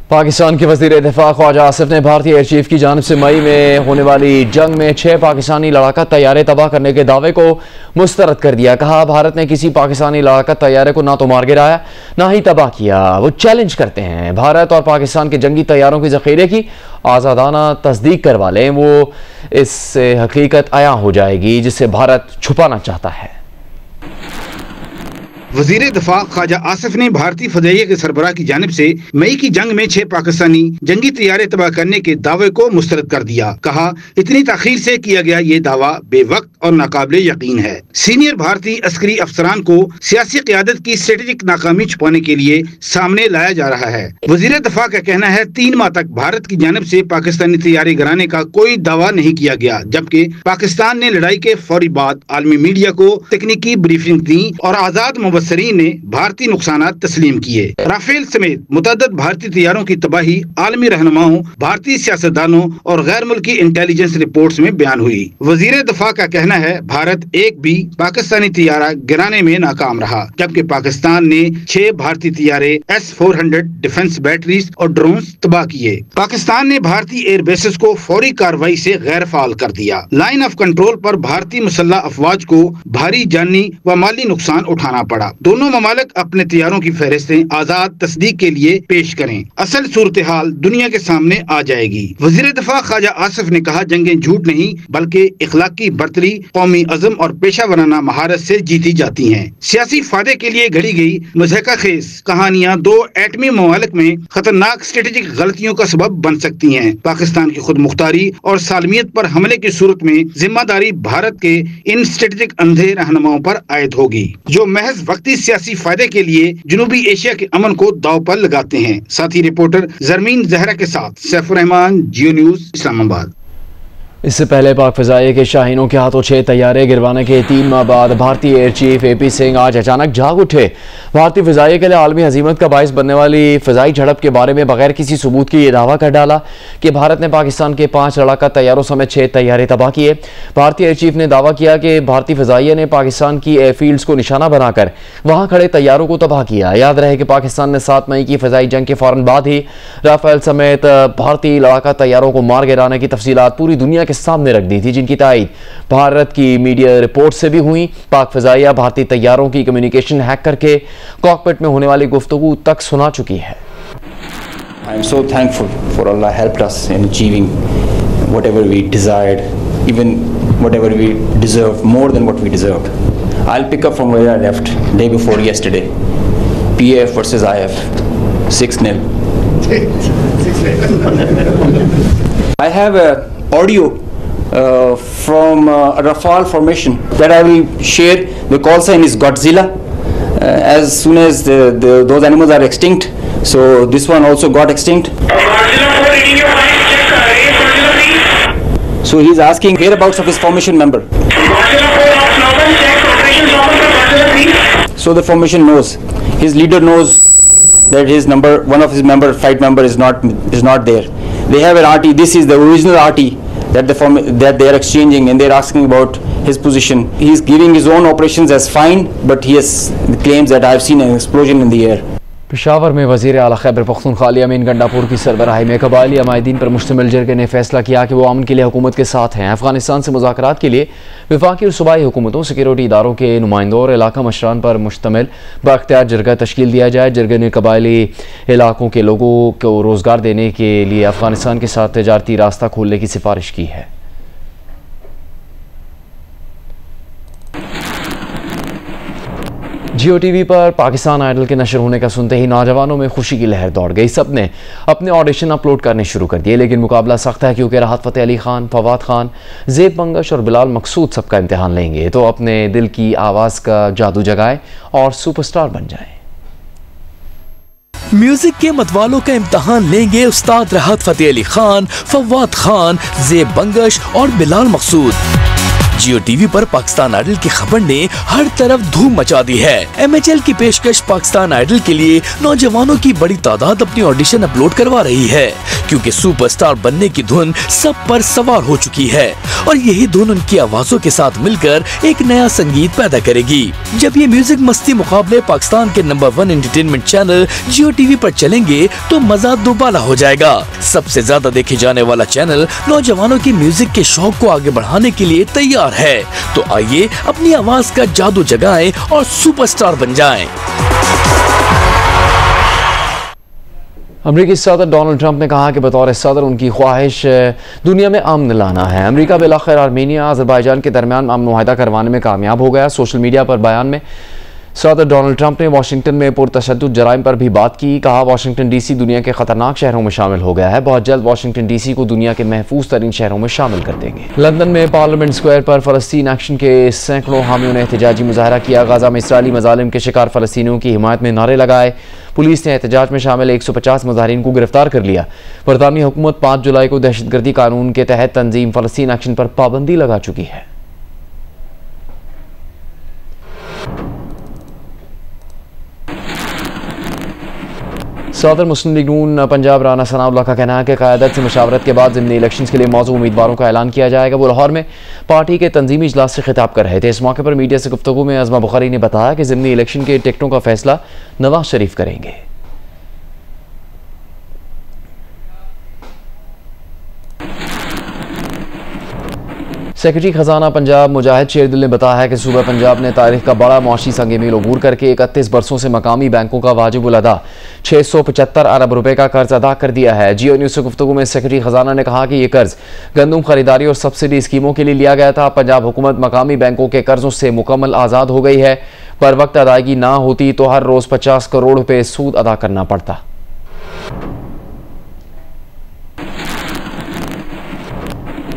पाकिस्तान के वज़ीर दिफा ख्वाजा आसिफ ने भारतीय एयर चीफ की जानिब से मई में होने वाली जंग में 6 पाकिस्तानी लड़ाका तैयारे तबाह करने के दावे को मुस्तरद कर दिया। कहा, भारत ने किसी पाकिस्तानी लड़ाका तैयारे को ना तो मार गिराया ना ही तबाह किया। वो चैलेंज करते हैं भारत और पाकिस्तान के जंगी तैयारों के ज़ख़ीरे की आज़ादाना तस्दीक करवा लें, वो इससे हकीकत आया हो जाएगी जिसे भारत छुपाना चाहता है। वज़ीर दफा ख्वाजा आसिफ ने भारतीय फ़ज़ाइया के सरबराह की जानिब से मई की जंग में 6 पाकिस्तानी जंगी तैयारे तबाह करने के दावे को मुस्तरद कर दिया। कहा, इतनी ताख़ीर से किया गया ये दावा बेवक्त और नाकाबिले यकीन है। सीनियर भारतीय अस्करी अफसरान को सियासी क़यादत की स्ट्रेटेजिक नाकामी छुपाने के लिए सामने लाया जा रहा है। वज़ीर दफा का कहना है 3 माह तक भारत की जानिब से पाकिस्तानी तैयारे गिराने का कोई दावा नहीं किया गया, जबकि पाकिस्तान ने लड़ाई के फौरी बाद आलमी मीडिया को तकनीकी ब्रीफिंग दी और आज़ाद मुबस्सरीन ने भारतीय नुकसानात तस्लीम किए। राफेल समेत मुतअद्दिद भारतीय तैयारों की तबाही आलमी रहनुमाओं, भारतीय सियासतदानों और गैर मुल्की इंटेलिजेंस रिपोर्ट्स में बयान हुई। वज़ीर दफा का कहना है भारत एक भी पाकिस्तानी तैयारा गिराने में नाकाम रहा, जबकि पाकिस्तान ने 6 भारतीय तैयारे S-400 डिफेंस बैटरीज और ड्रोन तबाह किए। पाकिस्तान ने भारतीय एयर बेसेस को फौरी कार्रवाई से गैर फाल कर दिया। लाइन ऑफ कंट्रोल पर भारतीय मुसल्लह अफवाज को भारी जानी व माली नुकसान उठाना पड़ा। दोनों ममालिक अपने तैयारों की फहरिस्तें आजाद तस्दीक के लिए पेश करें, असल सूरत हाल दुनिया के सामने आ जाएगी। वज़ीर दफा ख्वाजा आसिफ ने कहा, जंगें झूठ नहीं बल्कि इखलाकी बर्तरी, कौमी अज़म और पेशा वराना महारत से जीती जाती हैं। सियासी फायदे के लिए घड़ी गई मज़हका खेज कहानियां 2 एटमी ममालिक में खतरनाक स्ट्रेटेजिक गलतियों का सबब बन सकती हैं। पाकिस्तान की खुद मुख्तारी और सालमियत पर हमले की सूरत में जिम्मेदारी भारत के इन स्ट्रेटेजिक अंधे रहनुमाओं पर आयद होगी, जो महज वक्ती सियासी फायदे के लिए जनूबी एशिया के अमन को दाव पर लगाते हैं। साथी रिपोर्टर जरमीन जहरा के साथ सैफुर रहमान, जियो न्यूज, इस्लामाबाद। इससे पहले पाक फ़ज़ाइया के शाहीनों के हाथों 6 तैयारे गिरवाने के 3 माह बाद भारतीय एयर चीफ AP सिंह आज अचानक जाग उठे। भारतीय फ़ज़ाइया के लिए आलमी हज़ीमत का बाइस बनने वाली फ़ज़ाई झड़प के बारे में बगैर किसी सबूत के ये दावा कर डाला कि भारत ने पाकिस्तान के 5 लड़ाका तैयारों समेत 6 तैयारे तबाह किए। भारतीय एयर चीफ ने दावा किया कि भारतीय फ़ज़ाइया ने पाकिस्तान की एयरफील्ड्स को निशाना बनाकर वहाँ खड़े तैयारों को तबाह किया। याद रहे कि पाकिस्तान ने 7 मई की फ़ज़ाई जंग के फ़ौरन बाद ही राफेल समेत भारतीय लड़ाका तैयारों को मार गिराने की तफसीलात पूरी दुनिया के सामने रख दी थी, जिनकी तायीद भारत की मीडिया रिपोर्ट से भी हुई। पाक फ़ज़ाइया भारतीय तैयारों की कम्युनिकेशन हैक करके कॉकपिट में होने वाली गुफ्तगू तक सुना चुकी है। I am so thankful for Allah helped us in achieving whatever we desired, even whatever we deserved, more than what we deserved. I'll pick up from where I left day before yesterday. PAF versus IF, 6-0. I have a audio from a Rafale formation that I will share. The call sign is Godzilla. As soon as those animals are extinct, so this one also got extinct. So he's asking whereabouts of his formation member. So the formation knows, his leader knows that his number, one of his member, flight member is not there. They have an RT. This is the original RT that they are exchanging, and they are asking about his position. He is giving his own operations as fine, but he has claims that I have seen an explosion in the air. Peshawar में वज़ीर आला खैबर पख्तूनख्वा अमीन गंडापुर की सरबराही में कबायली अमायदीन पर मुश्तमिल जरगे ने फैसला किया कि वो अमन के लिए हुकूमत के साथ हैं। अफगानिस्तान से मुज़ाकरात के लिए वफाकी और सूबाई हुकूमतों, सिक्योरिटी इदारों के नुमाइंदों और इलाका मशरान पर मुश्तमिल बाख्तियार जरगा तश्कील दिया जाए। जरगे ने कबायली इलाकों के लोगों को रोज़गार देने के लिए अफगानिस्तान के साथ तजारती रास्ता खोलने की सिफारिश की है। जियो TV पर पाकिस्तान आइडल के नशर होने का सुनते ही नौजवानों में खुशी की लहर दौड़ गई। सब ने अपने ऑडिशन अपलोड करने शुरू कर दिए, लेकिन मुकाबला सख्त है क्योंकि राहत फ़तेह अली खान, फवाद खान, ज़ेब बंगश और बिलाल मकसूद सबका इम्तिहान लेंगे। तो अपने दिल की आवाज़ का जादू जगाएं और सुपरस्टार बन जाएं। म्यूजिक के मतवालों का इम्तिहान लेंगे उस्ताद राहत फ़तेह अली खान, फवाद खान, ज़ेब बंगश और बिलाल मकसूद। जियो TV पर पाकिस्तान आइडल की खबर ने हर तरफ धूम मचा दी है। MHL की पेशकश पाकिस्तान आइडल के लिए नौजवानों की बड़ी तादाद अपनी ऑडिशन अपलोड करवा रही है। क्योंकि सुपरस्टार बनने की धुन सब पर सवार हो चुकी है और यही धुन उनकी आवाजों के साथ मिलकर एक नया संगीत पैदा करेगी। जब ये म्यूजिक मस्ती मुकाबले पाकिस्तान के नंबर 1 एंटरटेनमेंट चैनल जियो टीवी पर चलेंगे तो मजा दोबारा हो जाएगा। सबसे ज्यादा देखे जाने वाला चैनल नौजवानों की म्यूजिक के शौक को आगे बढ़ाने के लिए तैयार है। तो आइए अपनी आवाज का जादू जगाएं और सुपरस्टार बन जाएं। अमरीकी सदर डोनाल्ड ट्रंप ने कहा कि बतौर सदर उनकी ख्वाहिश दुनिया में अमन लाना है। अमरीका बिलाखिर आर्मेनिया अज़रबैजान के दरमियान अमन मुआहदा करवाने में कामयाब हो गया। सोशल मीडिया पर बयान में सदर डोनाल्ड ट्रंप ने वाशिंगटन में पुरतशद्दुद जराइम पर भी बात की। कहा वाशिंगटन डीसी दुनिया के खतरनाक शहरों में शामिल हो गया है। बहुत जल्द वाशिंगटन डीसी को दुनिया के महफूज तरीन शहरों में शामिल कर देंगे। लंदन में पार्लियामेंट स्क्वायर पर फलस्तीन एक्शन के सैकड़ों हामियों ने एहतजाजी मुजाहरा किया। गाजा में इसराइली मजालिम के शिकार फलस्तीनियों की हिमायत में नारे लगाए। पुलिस ने एहतजाज में शामिल 150 मुजाहिरीन को गिरफ्तार कर लिया। बरतानी हुकूमत 5 जुलाई को दहशतगर्दी कानून के तहत तंजीम फलस्तीन एक्शन पर पाबंदी लगा चुकी है। सदर मुस्लिम लीग नून पंजाब राना सनाउल्लाह का कहना है कि क़यादत से मशावरत के बाद ज़िमनी इलेक्शन के लिए मौजूद उम्मीदवारों का ऐलान किया जाएगा। वो लाहौर में पार्टी के तंजीमी इजलास से खिताब कर रहे थे। इस मौके पर मीडिया से गुफ्तगू में अज़मा बुखारी ने बताया कि ज़िमनी इलेक्शन के टिकटों का फैसला नवाज शरीफ करेंगे। सेक्रेटरी खजाना पंजाब मुजाहिद शेरदिल ने बताया है कि सूबा पंजाब ने तारीख का बड़ा मुआशी संग मील अबूर करके 31 बरसों से मकामी बैंकों का वाजिबुल अदा 675 अरब रुपए का कर्ज अदा कर दिया है। जियो न्यूज़ से गुफ्तगू में सेक्रेटरी खजाना ने कहा कि यह कर्ज गंदम खरीदारी और सब्सिडी स्कीमों के लिए लिया गया था। पंजाब हुकूमत मकामी बैंकों के कर्जों से मुकम्मल आज़ाद हो गई है। पर वक्त अदायगी ना होती तो हर रोज 50 करोड़ रुपए सूद अदा करना पड़ता।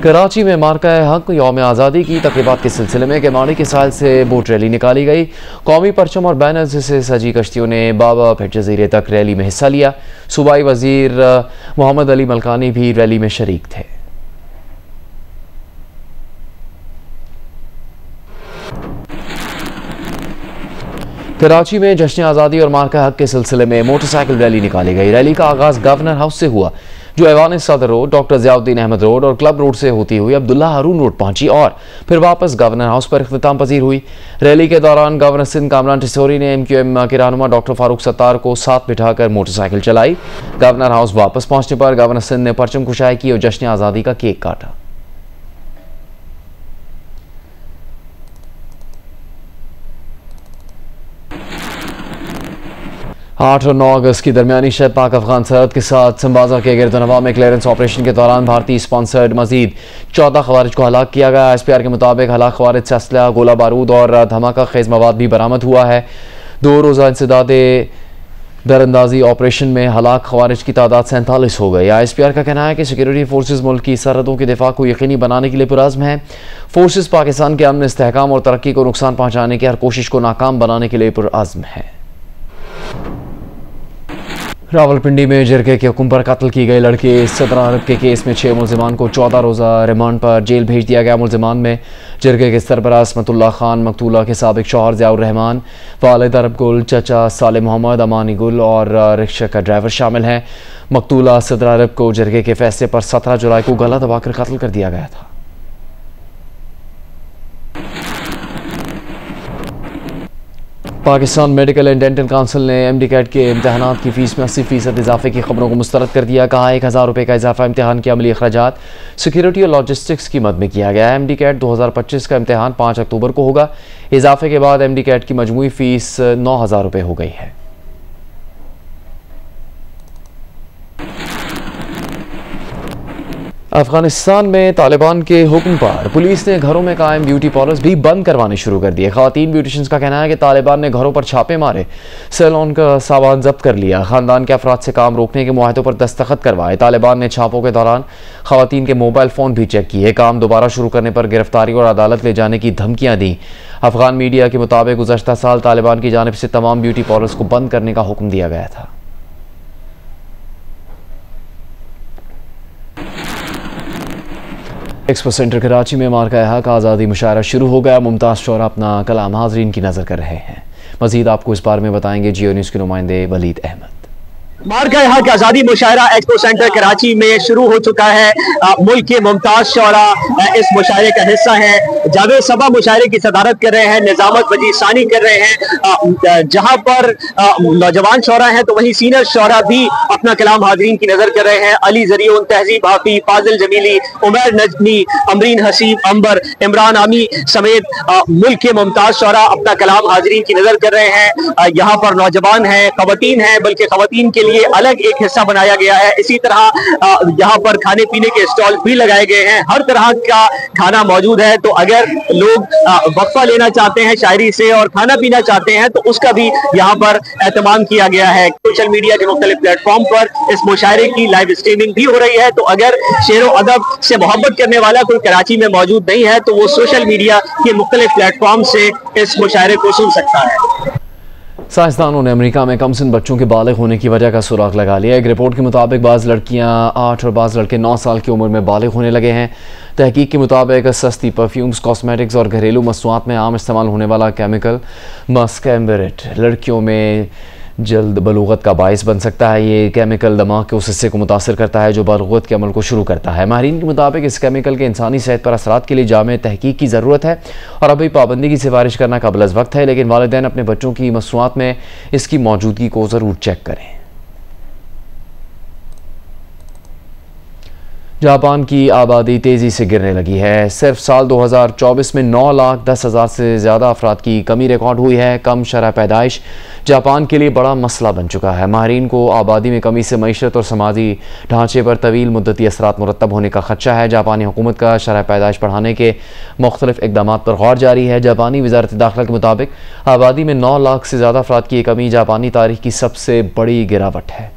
कराची में मार्का हक यौम आज़ादी की तक़रीबात के सिलसिले में केमाड़ी के साहिल से बोट रैली निकाली गई। कौमी परचम और बैनर्स से सजी कश्तियों ने बाबा फिर जजीरे तक रैली में हिस्सा लिया। सूबाई वजीर मोहम्मद अली मलकानी भी रैली में शरीक थे। कराची में जश्न आज़ादी और मार्का हक के सिलसिले में मोटरसाइकिल रैली निकाली गई। रैली का आगाज गवर्नर हाउस से हुआ, जो Aiwan Sadr road, doctor Ziauddin Ahmed road और क्लब रोड से होती हुई अब्दुल्ला हारून रोड पहुंची और फिर वापस गवर्नर हाउस पर इख्तिताम पजीर हुई। रैली के दौरान गवर्नर सिंध कामरान टिसोरी ने MQM के रहनुमा डॉक्टर फारूक सत्तार को साथ बिठाकर मोटरसाइकिल चलाई। गवर्नर हाउस वापस पहुंचने पर गवर्नर सिंध ने परचम कुशाई की और जश्न आज़ादी का केक काटा। 8 और 9 अगस्त की दरमियानी शब पाक अफगान सरहद के साथ संबाजा के गिरदनवा में क्लियरेंस ऑपरेशन के दौरान भारतीय स्पॉन्सर्ड मजीद 14 खवारिज को हलाक किया गया। SPR के मुताबिक हलाक खवारिज से असलहा, गोला बारूद और धमाका खेज मवाद भी बरामद हुआ है। 2 रोज़ा इंसदादे दरअंदाजी ऑपरेशन में हलाक खवारिज की तादाद 47 हो गई। SPR का कहना है कि सिक्योरिटी फोर्सेज मुल्क की सरहदों के दिफा को यकीनी बनाने के लिए पुरअज़्म है। फोर्सेज पाकिस्तान के अमन, इस्तेहकाम और तरक्की को नुकसान पहुँचाने की हर कोशिश को नाकाम बनाने के लिए पुरअज़्म है। रावलपिंडी में जरगे के हुक्म पर कत्ल की गई लड़के 17 अरब के केस में 6 मुलजिमान को 14 रोज़ा रिमांड पर जेल भेज दिया गया। मुलजिमान में जरगे के सरबराह असमतुल्लाह खान, मकतूला के साबिक शौहर ज़ियाउर रहमान, वालिद अरब गुल, चचा साले मोहम्मद, अमानी गुल और रिक्शा का ड्राइवर शामिल हैं। मकतूला 17 अरब को जरगे के फैसले पर 17 जुलाई को गला दबाकर कत्ल कर दिया गया था। Pakistan medical and dental council ने MD-CAT के इम्तहानात की फ़ीस में 80% इजाफे की खबरों को मुस्तरद कर दिया। कहा 1000 रुपये का इजाफा इम्तहान के अमली अखराजात, सिक्योरिटी और लॉजिस्टिक्स की मद में किया गया है। MD-CAT 2025 का इम्तहान 5 अक्टूबर को होगा। इजाफे के बाद MD-CAT की मजमूई फ़ीस 9000 रुपये हो गई है। अफगानिस्तान में तालिबान के हुक्म पर पुलिस ने घरों में कायम ब्यूटी पार्लर्स भी बंद करवाने शुरू कर दिए। ख़वातीन ब्यूटिशियंस का कहना है कि तालिबान ने घरों पर छापे मारे, सैलून का सामान जब्त कर लिया, खानदान के अफराद से काम रोकने के मुआहदों पर दस्तखत करवाए। तालिबान ने छापों के दौरान ख़वातीन के मोबाइल फ़ोन भी चेक किए। काम दोबारा शुरू करने पर गिरफ्तारी और अदालत ले जाने की धमकियाँ दी। अफगान मीडिया के मुताबिक गुज़श्ता साल तालिबान की जानिब से तमाम ब्यूटी पार्लर्स को बंद करने का हुक्म दिया गया था। एक्सपो सेंटर कराची में मार्का हक आज़ादी मुशायरा शुरू हो गया। मुमताज़ शोरा अपना कलाम हाज़रीन की नज़र कर रहे हैं। मज़ीद आपको इस बारे में बताएंगे जियो न्यूज़ के नुमाइंदे वलीद अहमद। मार्ग का यहाँ का आज़ादी मुशायरा एक्सपो सेंटर कराची में शुरू हो चुका है। मुल्क के मुमताज शौरा इस मुशायरे का हिस्सा है। जावेद सबा मुशायरे की सदारत कर रहे हैं, निजामत वजी सानी कर रहे हैं। जहाँ पर नौजवान शौरा हैं तो वहीं सीनियर शौरा भी अपना कलाम हाज़रीन की नजर कर रहे हैं। अली जरियोन, तहजीब हाफी, फाजिल जमीली, उमर नजमी, अमरीन हसीब, अंबर, इमरान आमी समेत मुल्क के मुमताज शौरा अपना कलाम हाज़रीन की नजर कर रहे हैं। यहाँ पर नौजवान हैं, खवातीन हैं, बल्कि खवातीन के लिए अलग एक हिस्सा बनाया गया है। इसी तरह यहाँ पर खाने पीने के स्टॉल भी लगाए गए हैं। हर तरह का खाना मौजूद है, तो अगर लोग वक्फा लेना चाहते हैं शायरी से और खाना पीना चाहते हैं तो उसका भी यहाँ पर एहतमाम किया गया है। सोशल मीडिया के मुख्तलिफ प्लेटफॉर्म पर इस मुशायरे की लाइव स्ट्रीमिंग भी हो रही है, तो अगर शेर व अदब से मोहब्बत करने वाला कोई कराची में मौजूद नहीं है तो वो सोशल मीडिया के मुख्तलिफ प्लेटफॉर्म से इस मुशायरे को सुन सकता है। साइंसदानों ने अमेरिका में कमसिन बच्चों के बालिग होने की वजह का सुराग लगा लिया। एक रिपोर्ट के मुताबिक बाज़ लड़कियां 8 और बाज़ लड़के 9 साल की उम्र में बालिग होने लगे हैं। तहकीक के मुताबिक सस्ती परफ्यूम्स, कॉस्मेटिक्स और घरेलू मसनूआत में आम इस्तेमाल होने वाला केमिकल मस्कैम्बरेट लड़कियों में जल्द बलूगत का बायस बन सकता है। ये केमिकल दिमाग के उस हिस्से को मुतासर करता है जो बलूगत के अमल को शुरू करता है। माहिरीन के मुताबिक इस केमिकल के इंसानी सेहत पर असरात के लिए जामे तहकीक की ज़रूरत है और अभी पाबंदी की सिफारिश करना काबिल वक्त है, लेकिन वालिदैन अपने बच्चों की मसनूआत में इसकी मौजूदगी को ज़रूर चेक करें। जापान की आबादी तेज़ी से गिरने लगी है। सिर्फ साल 2024 में 9,10,000 से ज़्यादा अफराद की कमी रिकॉर्ड हुई है। कम शरह पैदाइश जापान के लिए बड़ा मसला बन चुका है। माहिरीन को आबादी में कमी से मईशत और समाजी ढांचे पर तवील मुद्दती असरात मुरतब होने का खदशा है। जापानी हुकूमत का शरह पैदाइश बढ़ाने के मुख्तलिफ इक़दाम पर गौर जारी है। जापानी वज़ारत दाखिला के मुताबिक आबादी में 9 लाख से ज़्यादा अफराद की कमी जापानी तारीख की सबसे बड़ी गिरावट है।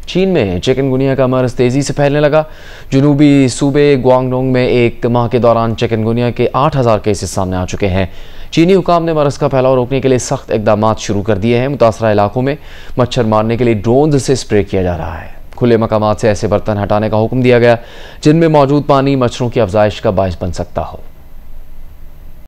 चीन में चिकनगुनिया का मर्ज तेज़ी से फैलने लगा। जनूबी सूबे ग्वांगडोंग में एक माह के दौरान चिकनगुनिया के 8,000 केसेस सामने आ चुके हैं। चीनी हुकाम ने मर्ज का फैलाव रोकने के लिए सख्त इक़दाम शुरू कर दिए हैं। मुतासरा इलाकों में मच्छर मारने के लिए ड्रोन से स्प्रे किया जा रहा है। खुले मकामात से ऐसे बर्तन हटाने का हुक्म दिया गया जिनमें मौजूद पानी मच्छरों की अफजाइश का बायस बन सकता हो।